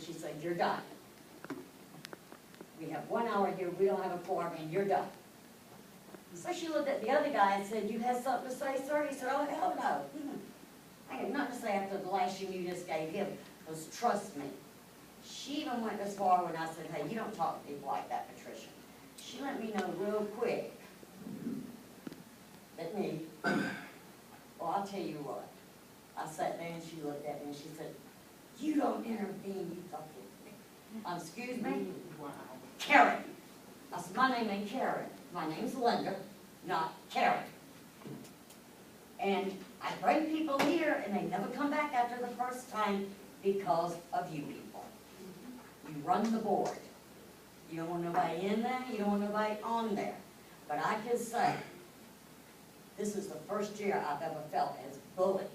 she said, you're done. We have 1 hour here, we don't have a quorum, and you're done. So she looked at the other guy and said, you have something to say, sir? He said, oh, hell no. I have nothing to say after the lashing you just gave him, because trust me. She even went as far when I said, hey, you don't talk to people like that, Patricia. She let me know real quick that me, well, I'll tell you what. I sat there and she looked at me and she said, you don't intervene, you fucking, excuse me? Wow. Karen. I said, my name ain't Karen. My name's Linda, not Karen. And I bring people here and they never come back after the first time because of you people. You run the board. You don't want nobody in there, you don't want nobody on there. But I can say, this is the first year I've ever felt as bullied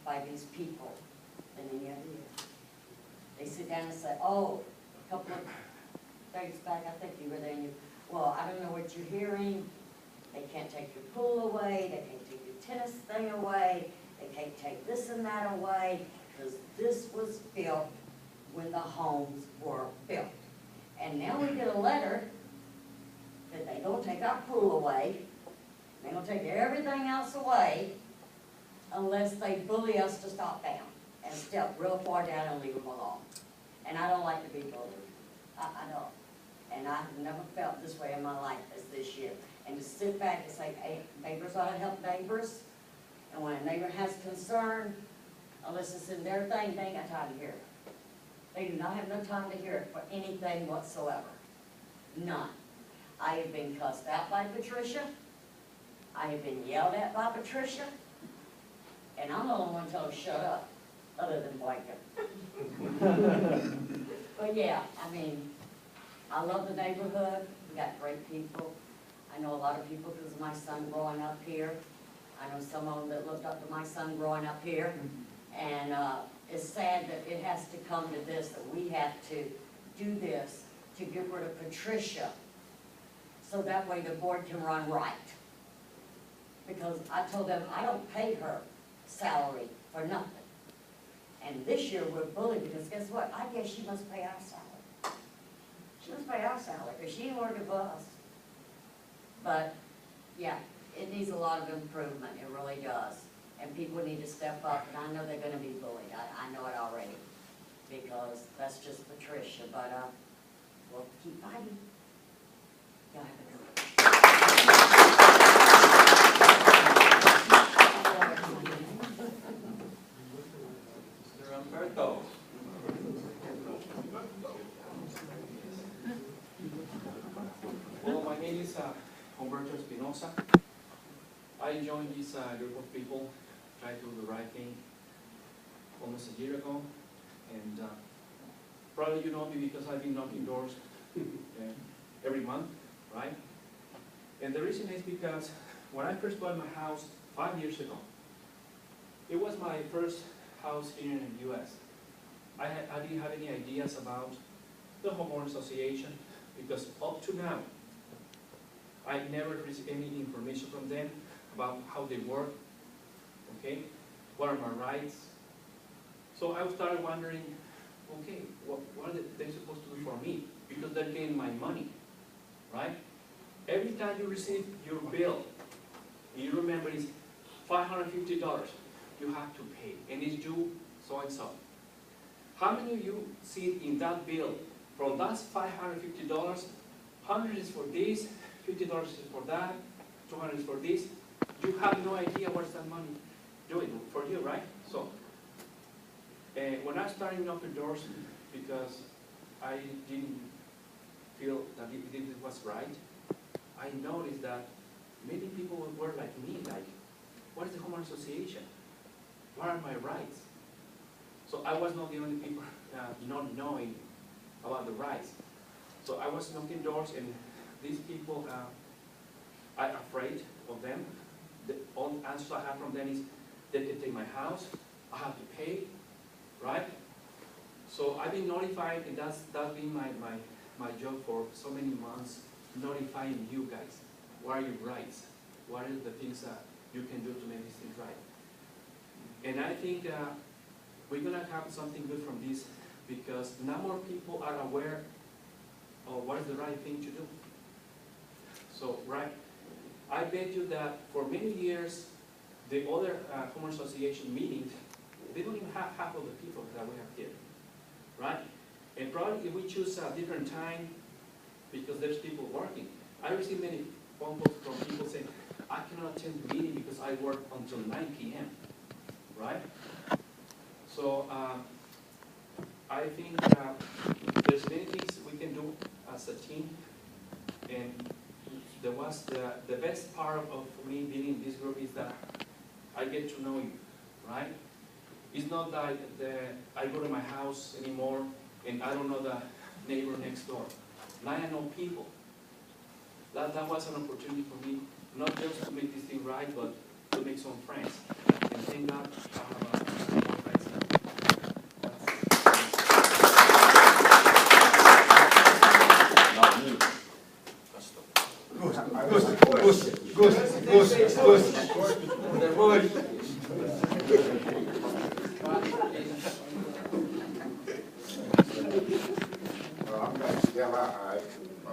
by these people in any other year. They sit down and say, oh, a couple of days back, I think you were there, and you, well, I don't know what you're hearing. They can't take your pool away, they can't take your tennis thing away, they can't take this and that away, because this was built when the homes were built. And now we get a letter that they don't take our pool away, they don't take everything else away unless they bully us to stop down and step real far down and leave them alone. And I don't like to be bullied. I don't. And I've never felt this way in my life as this year. And to sit back and say, hey, neighbors ought to help neighbors. And when a neighbor has concern, unless it's in their thing, they ain't got time to hear it. They do not have no time to hear it for anything whatsoever. None. I have been cussed out by Patricia. I have been yelled at by Patricia. And I'm the only one told to shut up, other than Blanket. But yeah, I mean, I love the neighborhood. We got great people. I know a lot of people because of my son growing up here. I know some of them that looked up to my son growing up here. And it's sad that it has to come to this, that we have to do this to get rid of Patricia, so that way the board can run right. Because I told them I don't pay her salary for nothing. And this year we're bullied because guess what? I guess she must pay our salary. She must pay our salary because she ain't working for us. But yeah, it needs a lot of improvement. It really does. And people need to step up, and I know they're going to be bullied. I know it already because that's just Patricia. But we'll keep fighting. Y'all have a good one. Mr. Umberto. Well, my name is Humberto Espinosa. I joined this group of people, tried to do the right thing almost a year ago, and probably you know me because I've been knocking doors every month, right? And the reason is because when I first bought my house 5 years ago, it was my first house here in the U.S. I didn't have any ideas about the homeowner association because up to now, I never received any information from them about how they work, okay? What are my rights? So I started wondering, okay, what are they supposed to do for me? Because they're getting my money, right? Every time you receive your bill, you remember it's $550 you have to pay, and it's due so and so. How many of you see in that bill, from that $550, $100 is for this, $50 is for that, $200 is for this? You have no idea what's that money doing for you, right? So, when I started knocking doors, because I didn't feel that it was right, I noticed that many people were like me, like, what is the homeowner association? What are my rights? So I was not the only people not knowing about the rights. So I was knocking doors, and these people, I'm afraid of them. The only answer I have from them is, they can take my house, I have to pay, right? So I've been notified, and that's been my job for so many months, notifying you guys. What are your rights? What are the things that you can do to make these things right? And I think we're going to have something good from this because now more people are aware of what is the right thing to do. So, right, I bet you that for many years, the other homeowner association meetings, they don't even have half of the people that we have here, right? And probably if we choose a different time, because there's people working. I receive many phone calls from people saying, I cannot attend the meeting because I work until 9 p.m., right? So I think there's many things we can do as a team, and the best part of me being in this group is that I get to know you, right? It's not that I go to my house anymore and I don't know the neighbor next door. Now I know people. That was an opportunity for me, not just to make this thing right, but to make some friends. And thank God I have more friends now.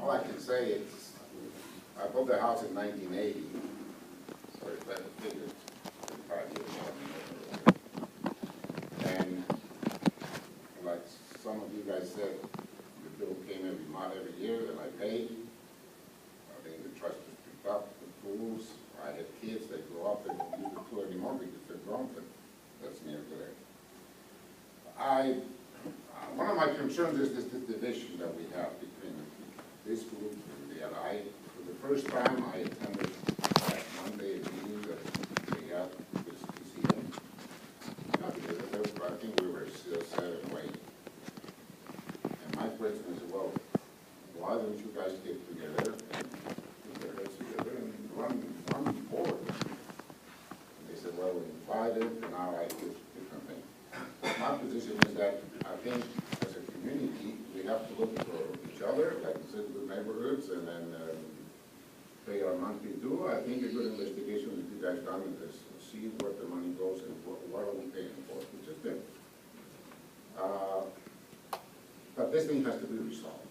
All I can say is, I bought the house in 1980, so it's been a figure 5 years. And like some of you guys said, the bill came every year, and I paid. I think the trust was picked up, the pools. I had kids that grow up and don't use the pool anymore because they're grown, but that's near today. One of my concerns is this division that we have between this group and the other. For the first time, I attended that Monday meeting that they had with PCM. I think we were still 7 or 8. And my question is, well, why don't you guys get together and put their heads together and run forward? And they said, well, we invited, and now I do different things. My position is that I think as a community, we have to look for each other, like I said, good neighborhoods, and then pay our monthly due. I think a good investigation that you guys done is see where the money goes and what are we paying for, which is good. But this thing has to be resolved.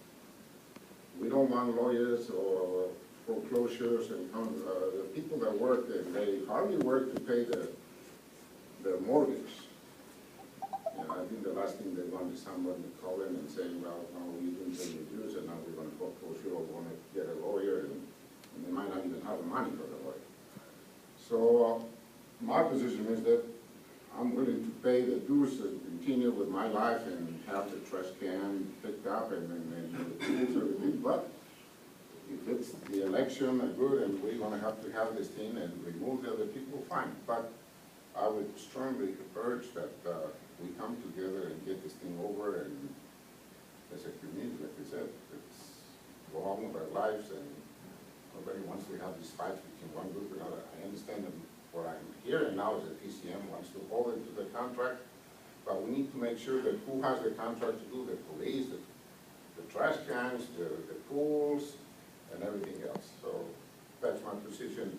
We don't want lawyers or foreclosures and the people that work, and they hardly work to pay their mortgage. I think the last thing they want is somebody calling and saying, well, no, we didn't pay your dues, and now we're going to foreclose you, or want to get a lawyer, and they might not even have the money for the lawyer. So my position is that I'm willing to pay the dues and continue with my life and have the trash can picked up and the tools, everything. But if it's the election are good and we're going to have this thing and remove the other people, fine. But I would strongly urge that we come together and get this thing over, and as a community, like I said, let's go on with our lives, and nobody wants to have these fights between one group and another. I understand that what I'm hearing now is that PCM wants to hold it to the contract, but we need to make sure that who has the contract to do, the police, the trash cans, the pools, and everything else. So that's my position.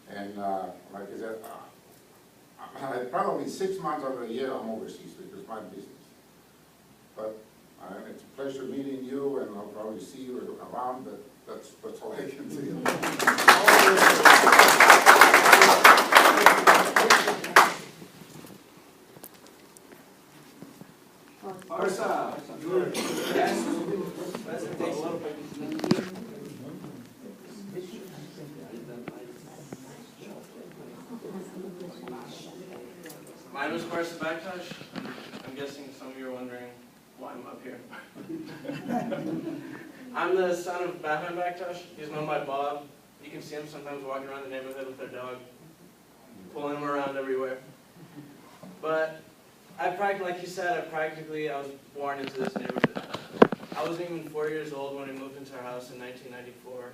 And like I said, probably 6 months out of the year I'm overseas because my business. But it's a pleasure meeting you, and I'll probably see you around, but that's all I can say. My name is Carson Backtosh. I'm guessing some of you are wondering why I'm up here. I'm the son of Batman Backtosh. He's known by Bob. You can see him sometimes walking around the neighborhood with their dog, pulling him around everywhere. But like you said, I was born into this neighborhood. I wasn't even 4 years old when we moved into our house in 1994.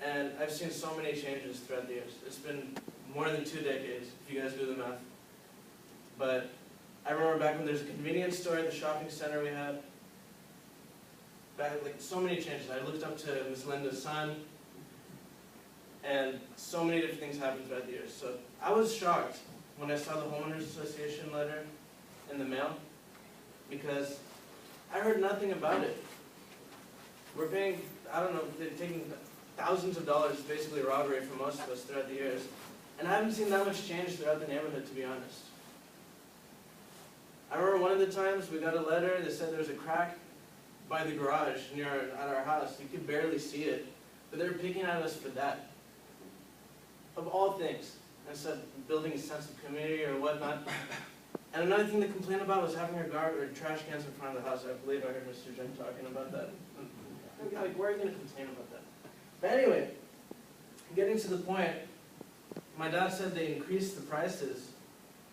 And I've seen so many changes throughout the years. It's been more than 2 decades, if you guys do the math. But I remember back when there was a convenience store at the shopping center we had. Like so many changes. I looked up to Miss Linda's son, and so many different things happened throughout the years. So I was shocked when I saw the homeowners association letter in the mail. because I heard nothing about it. We're paying, I don't know, they're taking thousands of dollars, basically robbery for most of us throughout the years. And I haven't seen that much change throughout the neighborhood, to be honest. I remember one of the times we got a letter that said there was a crack by the garage at our house. You could barely see it, but they were picking at us for that. Of all things, instead of building a sense of community or whatnot. And another thing to complain about was having our trash cans in front of the house. I believe I heard Mr. Jim talking about that. Like, where are you going to complain about that? But anyway, getting to the point, my dad said they increased the prices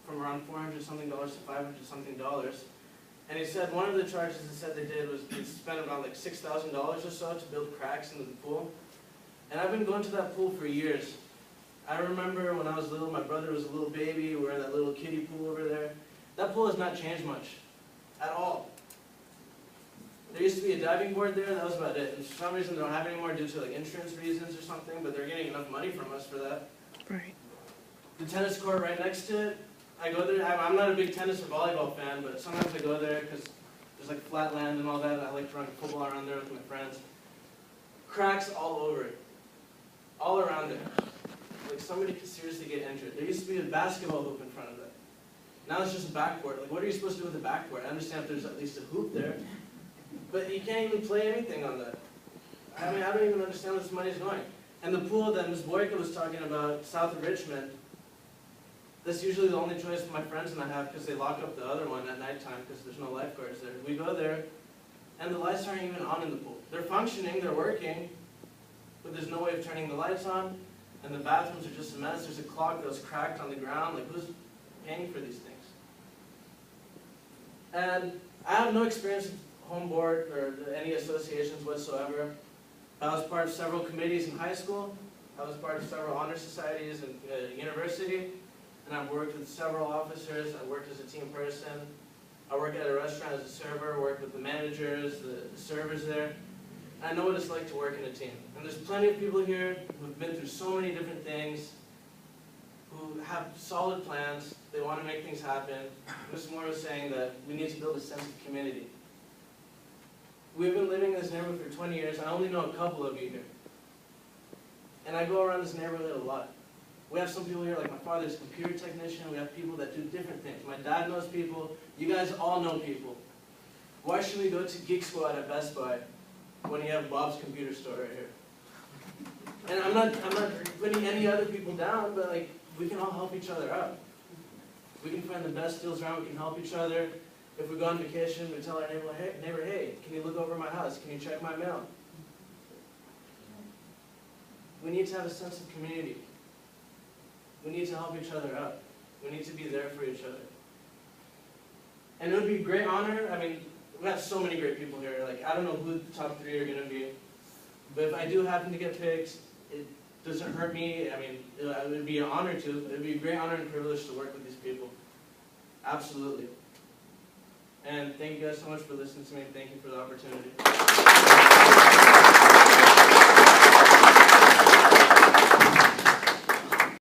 from around $400-something to $500-something. And he said one of the charges he said they did was they spent about like $6,000 or so to build cracks into the pool. And I've been going to that pool for years. I remember when I was little, my brother was a little baby, we were in that little kiddie pool over there. That pool has not changed much, at all. There used to be a diving board there, that was about it. And for some reason they don't have it anymore due to like insurance reasons or something, but they're getting enough money from us for that. Right. The tennis court right next to it, I go there, I'm not a big tennis or volleyball fan, but sometimes I go there because there's like flat land and all that, and I like to run football around there with my friends. Cracks all over it. All around it. Like somebody could seriously get injured. There used to be a basketball hoop in front of it. Now it's just a backboard. Like what are you supposed to do with a backboard? I understand if there's at least a hoop there, but you can't even play anything on that. I mean, I don't even understand where this money's going. And the pool that Ms. Boyka was talking about, south of Richmond, that's usually the only choice my friends and I have because they lock up the other one at nighttime because there's no lifeguards there. We go there, and the lights aren't even on in the pool. They're functioning, they're working, but there's no way of turning the lights on, and the bathrooms are just a mess. There's a clock that was cracked on the ground. Like, who's paying for these things? And I have no experience with home board or any associations whatsoever. I was part of several committees in high school. I was part of several honor societies in university. And I've worked with several officers. I worked as a team person. I work at a restaurant as a server, worked with the managers, the servers there. And I know what it's like to work in a team. And there's plenty of people here who've been through so many different things, who have solid plans. They want to make things happen. Ms. Moore was saying that we need to build a sense of community. We've been living in this neighborhood for 20 years. I only know a couple of you here. And I go around this neighborhood a lot. We have some people here, like my father's a computer technician. We have people that do different things. My dad knows people. You guys all know people. Why should we go to Geek Squad at Best Buy when you have Bob's computer store right here? And I'm not putting any other people down, but like we can all help each other out. We can find the best deals around. We can help each other. If we go on vacation, we tell our neighbor, hey, can you look over my house? Can you check my mail? We need to have a sense of community. We need to help each other out. We need to be there for each other. And it would be a great honor. I mean, we have so many great people here. Like, I don't know who the top 3 are going to be. But if I do happen to get picked, it doesn't hurt me. I mean, it would be an honor to. It would be a great honor and privilege to work with these people. Absolutely. And thank you guys so much for listening to me. Thank you for the opportunity.